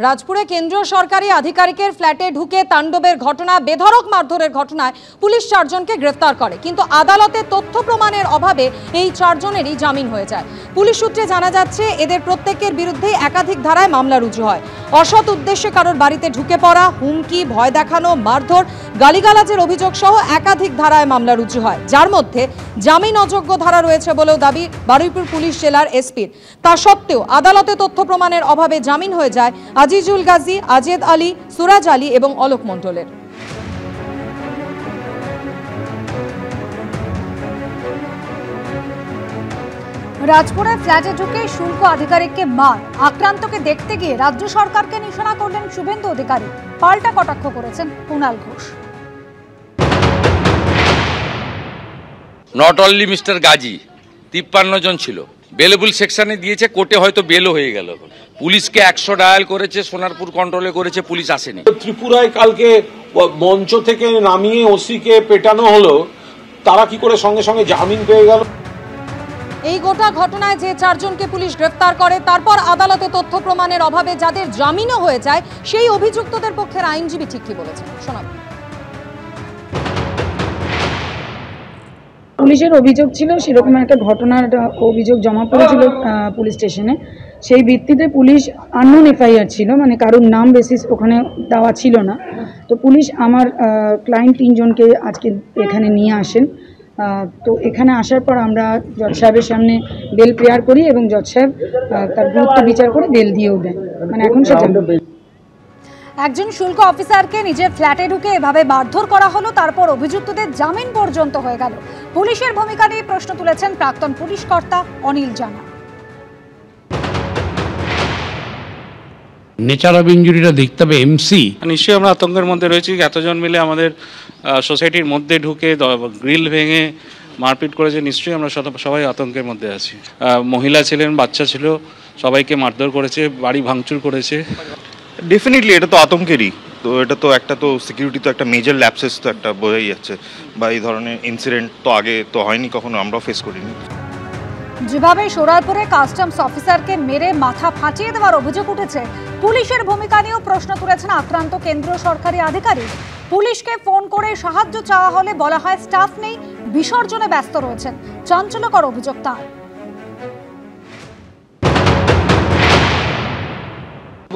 রাজপুরে কেন্দ্রীয় সরকারি আধিকারিকের ফ্ল্যাটে ঢুকে তাণ্ডবের ঘটনা, বেধড়ক মারধরের ঘটনায় পুলিশ 4 জনকে গ্রেফতার করে, কিন্তু আদালতে তথ্য প্রমাণের অভাবে এই 4 জনেরই জামিন হয়ে যায়। পুলিশ সূত্রে জানা যাচ্ছে এদের প্রত্যেকের বিরুদ্ধে একাধিক ধারায় মামলা রুজু হয়। অসৎ উদ্দেশ্যে কারোর বাড়িতে ঢুকে পড়া, হুমকি, ভয় দেখানো, মারধর, গালিগালাজের অভিযোগ সহ একাধিক ধারায় মামলা রুজু হয়, যার মধ্যে জামিন অযোগ্য ধারা রয়েছে বলেও দাবি বারুইপুর পুলিশ জেলার এসপির। তা সত্ত্বেও আদালতে তথ্য প্রমাণের অভাবে জামিন হয়ে যায় আজিজুল গাজী, আজেদ আলী, সুরাজ আলী এবং অলোক মণ্ডলের। রাজপুরে ফ্ল্যাটে ঢুকে শুল্ক আধিকারিককে মার, আক্রান্তকে দেখতে গিয়ে রাজ্য সরকারকে নিশানা করলেন শুভেন্দু অধিকারী, পাল্টা কটাক্ষ করেছেন Kunal Ghosh. Not only mister Gazi, 53 জন ছিল, বেলেবল সেকশনে দিয়েছে, কোর্টে হয়তো বেলও হয়ে গেল। পুলিশকে 100 ডায়াল করেছে, সোনারপুর কন্ট্রোলে করেছে, পুলিশ আসেনি। ত্রিপুরায় কালকে মঞ্চ থেকে নামিয়ে ওসিকে পেটানো হলো, তারা কি করে সঙ্গে সঙ্গে জামিন পেয়ে গেল? এই গোটা ঘটনায় যে 4 জনকে পুলিশ গ্রেফতার করে, তারপর আদালতে তথ্য প্রমাণের অভাবে যাদের জামিনও হয়ে যায়, সেই অভিযুক্তদের পক্ষের আইনজীবী ঠিক কি বলেছেন শোনাব। পুলিশের অভিযোগ ছিল, সেরকম একটা ঘটনার অভিযোগ জমা পড়েছিল পুলিশ স্টেশনে। সেই ভিত্তিতে পুলিশ আননোন এফআইআর ছিল, মানে কারোর নাম বেসিস ওখানে দেওয়া ছিল না। তো পুলিশ আমার ক্লায়েন্ট 3 জনকে আজকে এখানে নিয়ে আসেন। তো এখানে আসার পর আমরা জজ সাহেবের সামনে বেল প্রেয়ার করি এবং জজ সাহেব তার গুরুত্ব বিচার করে বেল দিয়েও দেন। মানে এখন সেটা একজন শুল্ক অফিসারকে নিজের ফ্ল্যাটে ঢুকে এভাবে মারধর করা হলো, তারপর অভিযুক্তদের জামিন পর্যন্ত হয়ে গেল। পুলিশের ভূমিকা নিয়ে প্রশ্ন তুলেছেন প্রাক্তন পুলিশ কর্তা অনিল জানা। নেচার অফ ইনজুরিটা দেখতে হবে এমসি। নিশ্চয়ই আমরা আতঙ্কের মধ্যে রয়েছি। এতজন মিলে আমাদের সোসাইটির মধ্যে ঢুকে গ্রিল ভেঙে মারপিট করেছে, নিশ্চয়ই আমরা সবাই আতঙ্কের মধ্যে আছি। মহিলা ছিলেন, বাচ্চা ছিল, সবাইকে মারধর করেছে, বাড়ি ভাঙচুর করেছে। ডেফিনেটলি এটা তো আতঙ্কেরই। তো এটা তো একটা তো সিকিউরিটি তো একটা মেজর ল্যাপসেস তো একটা বোঝাই যাচ্ছে, বা এই ধরনের ইনসিডেন্ট তো আগে তো হয়নি কখনো, আমরাও ফেস করিনি। যেভাবে সোনারপুরে কাস্টমস অফিসারকে মেরে মাথা ফাটিয়ে দেওয়ার অভিযোগ উঠেছে, পুলিশের ভূমিকা নিয়েও প্রশ্ন তুলেছেন আক্রান্ত কেন্দ্রীয় সরকারি আধিকারিক। পুলিশকে ফোন করে সাহায্য চাওয়া হলে বলা হয় স্টাফ নেই, বিসর্জনে ব্যস্ত রয়েছেন। চাঞ্চল্যকর অভিযোগ তার।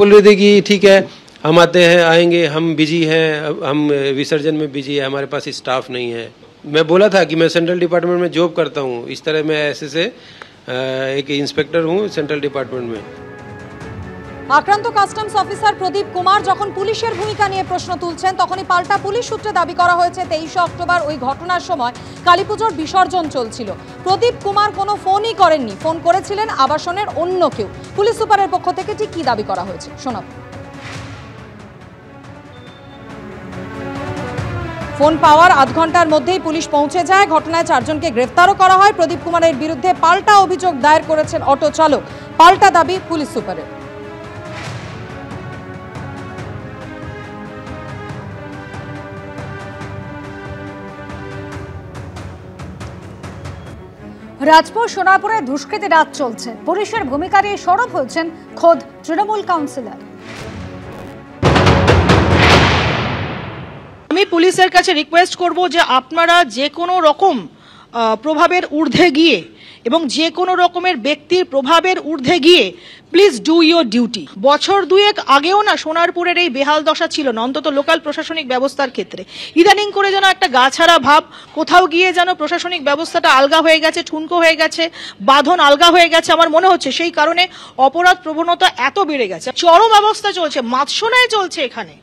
बोल रहे थे कि ठीक है हम आते हैं, आएंगे, हम बिजी हैं, हम विसर्जन में बिजी है, हमारे पास स्टाफ नहीं है। मैं बोला था कि मैं सेंट्रल डिपार्टमेंट में जॉब करता हूँ, इस तरह मैं ऐसे से एक इंस्पेक्टर हूँ सेंट्रल डिपार्टमेंट में। আক্রান্ত কাস্টমস অফিসার প্রদীপ কুমার যখন পুলিশের ভূমিকা নিয়ে প্রশ্ন তুলছেন, তখনই পাল্টা পুলিশ সূত্রে দাবি করা হয়েছে 23 অক্টোবর ওই ঘটনার সময় কালীপুজোর বিসর্জন চলছিল। প্রদীপ কুমার কোনো ফোনই করেননি, ফোন করেছিলেন আবাসনের অন্য কেউ। পুলিশ সুপারের পক্ষ থেকে ঠিক কি দাবি করা হয়েছে শোনাব। ফোন পাওয়ার আধ ঘন্টার মধ্যেই পুলিশ পৌঁছে যায়। ঘটনায় 4 জনকে গ্রেফতারও করা হয়। প্রদীপ কুমারের বিরুদ্ধে পাল্টা অভিযোগ দায়ের করেছেন অটো চালক। পাল্টা দাবি পুলিশ সুপারের। রাজপুর সোনারপুরে দুষ্কৃতী রাত চলছে, পুলিশের ভূমিকা নিয়ে সরব হয়েছেন খোদ তৃণমূল কাউন্সিলর। আমি পুলিশের কাছে রিকোয়েস্ট করব যে আপনারা যে কোনো রকম প্রভাবের ঊর্ধ্বে গিয়ে এবং যে কোনো রকমের ব্যক্তির প্রভাবের ঊর্ধ্বে গিয়ে প্লিজ ডু ইউর ডিউটি। বছর 2 আগেও না সোনারপুরের এই বেহাল দশা ছিল না, অন্তত লোকাল প্রশাসনিক ব্যবস্থার ক্ষেত্রে। ইদানিং করে যেন একটা গাছাড়া ভাব, কোথাও গিয়ে যেন প্রশাসনিক ব্যবস্থাটা আলগা হয়ে গেছে, ঠুনকো হয়ে গেছে, বাঁধন আলগা হয়ে গেছে আমার মনে হচ্ছে। সেই কারণে অপরাধ প্রবণতা এত বেড়ে গেছে, চরম অবস্থা চলছে, মাতসোনায় চলছে এখানে।